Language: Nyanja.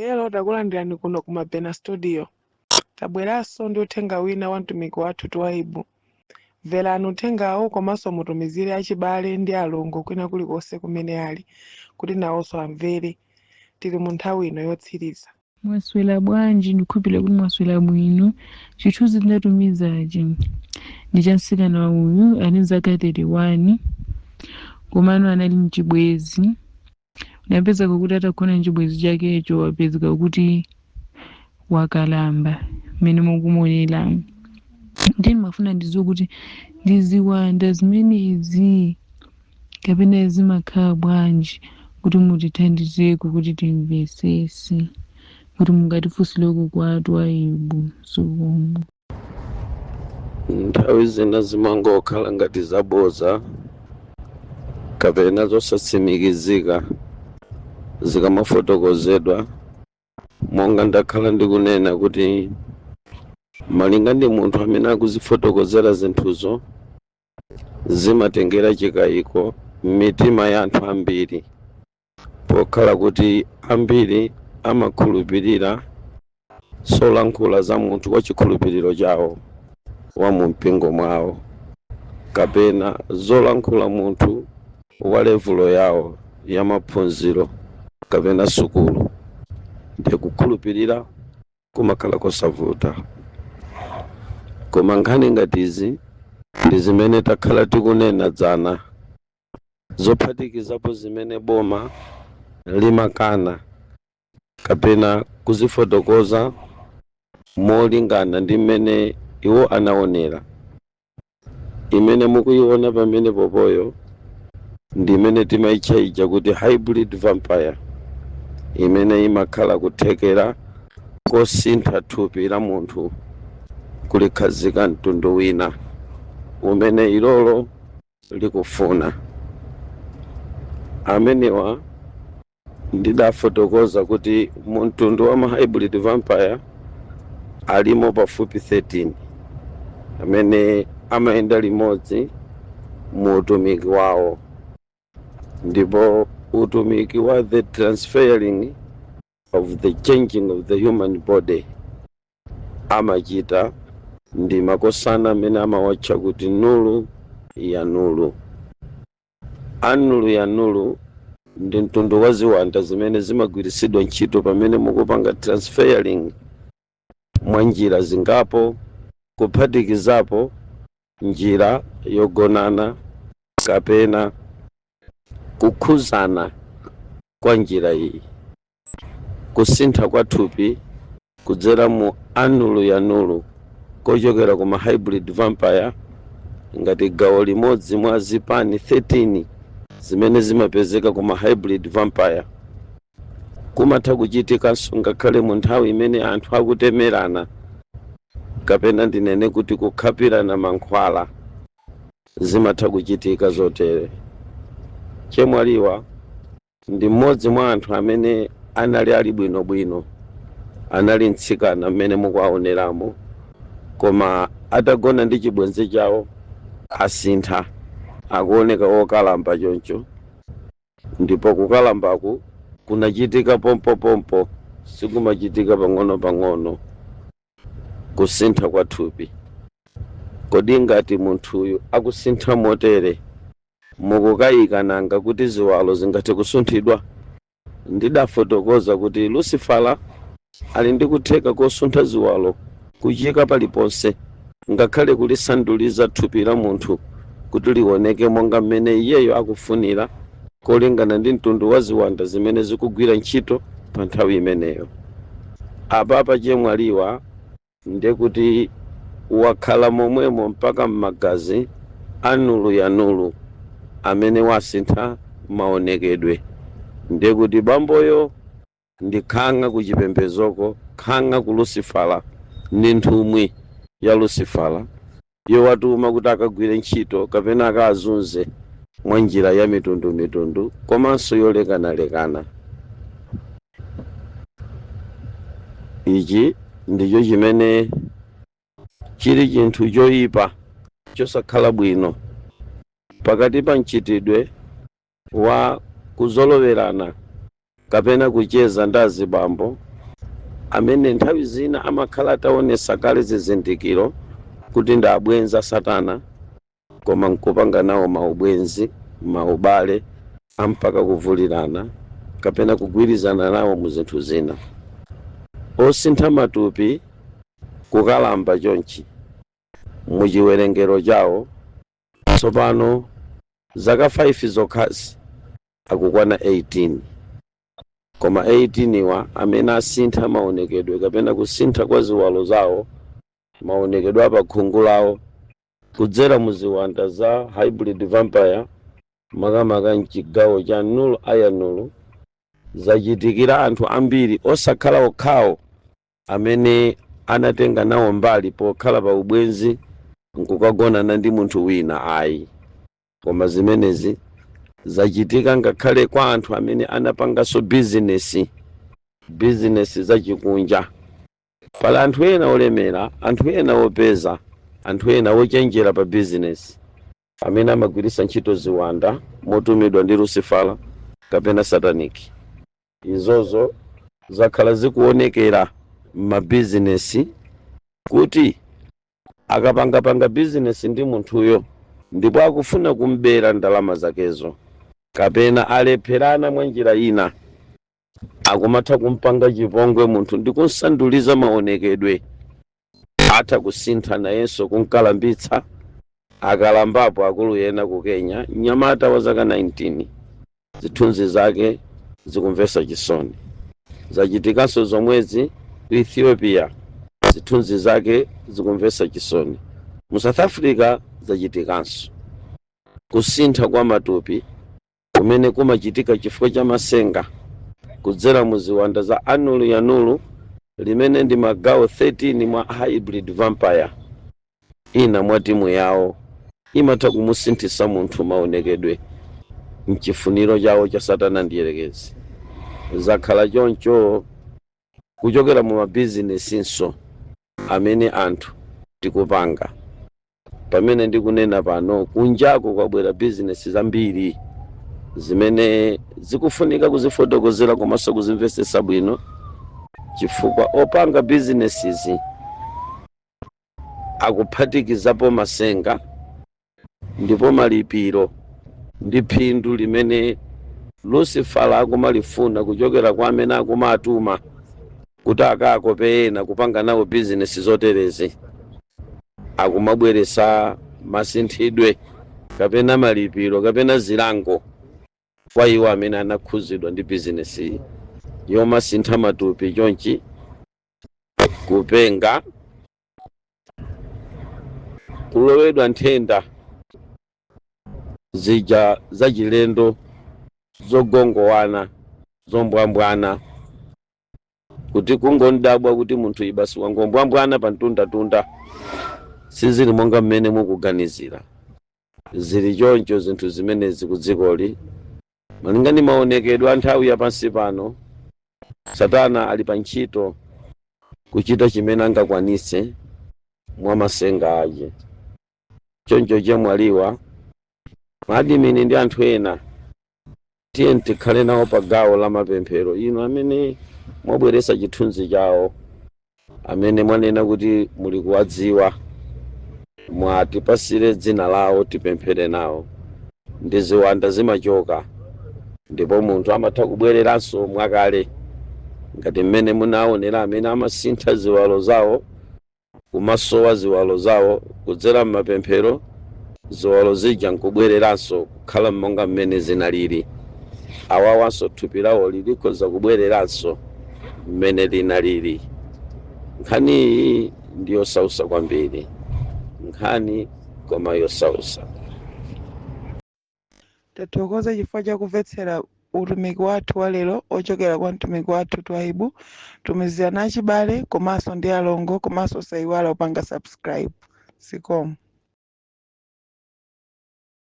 Hello, takulandirani kuno ku Mabena Studio. Tabweranso ndi uthenga wina wa mtumiki wathu Twaibu. Mverani uthengawo komanso mutumizire achibale ndi alongo kwina kulikonse kumene ali, kuti nawonso amvere. Tili mu nthawi ino yotsiriza. Mwaswera bwanji ndikhulupirira kuti mwaswera bwino. Chithunzi ndatumizachi ndi cha mtsikana uyu ali zaka 31 komano anali mchibwezi. Napezeka kuti atagona mchibwezi chakecho wapezeka kuti wakalamba mmene mukumuonera. Ndi mafuna ndidziwe kuti ndiziwanda zimenezi kapena zimakhala bwanji kuti mutithandizeko kuti timvesese kuti mungatifunsireko kwa Twaibu Zikomo. Nthawi zina zimangokhala ngati zaboza kapena zosatsimikizika zikamafotokozedwa, monga ndakhala ndikunena kuti malinga ndi munthu amene akuzifotokozera zinthuzo zimatengera chikayiko m'mitima ya anthu ambiri, pokhala kuti ambiri amakhulupirira zolankhula za munthu wa chikhulupiriro chawo wa mu mpingo mwawo, kapena zolankhula munthu wa levulo yawo ya maphunziro kapena sukulu. Ndi kukhulupirira kumakhala kosavuta, koma nkhani ngati izi ndi zimene takhala tikunena dzana, zophatikizapo zimene boma limakana kapena kuzifotokoza molingana ndi mmene iwo anaonera. Imene mukuiona pamene popoyo ndi imene timayitcha kuti hybrid vampire, imene imakhala kuthekera kosintha thupi la munthu kulikhazika mtundu wina umene ilolo likufuna. Amenewa ndidafotokoza kuti mtundu wa ma hybrid vampire alimo pafupi 13 amene amayenda limodzi mu utumiki wawo, ndipo utumiki wa the transferring of the changing of the human body amachita ndi makosana amene amawatcha kuti nulu ya nulu. Anulu ya nulu ndi mtundu wa ziwanda zimene zimagwiritsidwa ntchito pamene mukupanga transferring mwa njira zingapo, kuphatikizapo njira yogonana kapena kukhuzana kwa njira iyi. Kusintha kwa thupi kudzera mu anulu ya nulu kochokera kuma hybrid vampire ngati gawo limodzi mwa zipani 13 zimene zimapezeka kuma hybrid vampire kumatha kuchitikanso ngakhale mu nthawi imene anthu akutemerana kapena ndinene kuti kukhapirana mankhwala, zimatha kuchitika zotere. Chemwaliwa ndi mmodzi mwa anthu amene anali ali bwinobwino, anali mtsikana mmene mukuwaoneramo, koma atagona ndi chibwenzi chawo asintha, akuoneka wokalamba choncho. Ndipo kukalambaku kunachitika pompopompo, sikumachitika pang'ono-pang'ono kusintha kwa thupi. Kodi ngati munthuyu akusintha motere, mukukayika nanga kuti ziwalo zingathe kusunthidwa? Ndidafotokoza kuti Lucifala ali ndi kutheka kosuntha ziwalo kuchika paliponse, ngakhale kulisanduliza thupi la munthu kuti lioneke monga mmene iyeyo akufunira, kolingana ndi mtundu wa ziwanda zimene zikugwira ntchito pa nthawi imeneyo. Apapa chemwaliwa ndi kuti wakhala momwemo mpaka m'magazi anulu ya nulu amene wasintha maonekedwe. Ndi kuti bamboyo ndi khanga kuchipembezoko, khanga ku Lucifala, ndi nthumwi ya Lucifala yowatuma kuti akagwire ntchito kapena akazunze mwa njira ya mitundu komanso yolekanalekana. Ichi ndicho chimene chili chinthu choyipa chosakhala bwino pakati pa mchitidwe wa kuzolowerana kapena kucheza ndi azibambo amene nthawi zina amakhala ataonesa kale zizindikiro kuti ndi abwenza Satana, koma nkupanga nawo maubwenzi, maubale ampaka kuvulirana kapena kugwirizana nawo mu zinthu zina. Osintha matupi kukalamba chonchi muchiwerengero chawo tsopano zaka 5 zokhazi akukwana 18, koma 18 wa amene asintha maonekedwe kapena kusintha kwa ziwalo zawo, maonekedwe apakhungu lawo kudzera mu ziwanda za hybrid vampire makamaka mchigawo cha Nulu Ayanulu, zachitikira anthu ambiri osakhala okhawo amene anatenga nawo mbali pokhala pa ubwenzi nkukagonana ndi munthu wina ayi, koma zimenezi zachitika ngakhale kwa anthu amene anapanganso bizinesi zachikunja. Pali anthu ena olemera, anthu ena opeza, anthu ena ochenjera pa bizinesi amene amagwiritsa ntchito ziwanda motumidwa ndi Lucifala kapena Sataniki. Izozo zakhala zikuonekera m'mabizinesi kuti akapanga bizinesi ndi munthuyo ndipo akufuna kumbera ndalama zakezo kapena alepherana mwa njira ina, akumatha kumpanga chipongwe munthu ndi kunsanduliza maonekedwe, atha kusintha nayenso kunkalambitsa. Akalambapo akulu yena ku Kenya, mnyamata wa zaka 19, zithunzi zake zikumvesa chisoni. Zachitikanso zomwezi ku Ethiopia, zithunzi zake zikumvesa chisoni. Mu South Africa zachitikanso. Kusintha kwa matupi kumene kumachitika chifukwa cha masenga kudzera mu ziwanda za Anulu ya Nulu, limene ndi magawo 13 mwa hybrid vampire. Ina mwa timu yawo imatha kumusinthisa munthu maonekedwe mchifuniro chawo cha Satana ndiyerekezi. Zakhala choncho kuchokera mu mabizinesinso amene anthu tikupanga. Pamene ndikunena pano, kunjako kwabwera bizinesi zambiri zimene zikufunika kuzifotokozera komanso kuzimvesesa bwino, chifukwa opanga bizinesizi akuphatikizapo masenga ndipo malipiro ndi phindu limene Lucifala akumalifuna kuchokera kwa amene akumatuma kuti akakope ena kupanga nawo bizinesi zoterezi. Akumabweresa masinthidwe kapena malipiro kapena zilango kwa iwo amene anakhuzidwa ndi bizinesi yomasintha matupi chonchi, kupenga, kulowedwa nthenda zija zachilendo zogongowana zombwambwana, kuti kungondabwa kuti munthu ibasi wangombwambwana pa mtunda sizili monga mmene mukuganizira. Zili choncho zinthu zimenezi ku dzikoli malinga ndi maonekedwe a nthawi ya pansi pano. Satana ali pa ntchito kuchita chimene angakwanise mwa masenga aje. Choncho chemwaliwa maadimini ndi anthu ena tiye tikhale nawo pa gawo la mapemphero ino amene mwabweresa chithunzi chawo, amene mwanena kuti muli kuwadziwa, mwatipasire dzina lawo tipemphere nawo. Ndi ziwanda zimachoka ndipo munthu amatha kubwereranso mwakale ngati mmene munaonera amene amasintha ziwalo zawo, kumasowa ziwalo zawo kudzera m'mapemphero, ziwalo zija nkubwereranso kukhala monga mmene zinalili. Awawanso thupi lawo likhoza kubwereranso mmene linalili. Nkhani iyi ndi yosausa kwambiri, nkhani koma yosausa. Tathokoza chifukwa cha kumvetsera utumiki wathu wa lero ochokera kwa mtumiki wathu Twaibu. Tumizirana achibale komanso ndi alongo, komanso sayiwala upanga subscribe. Sikomo.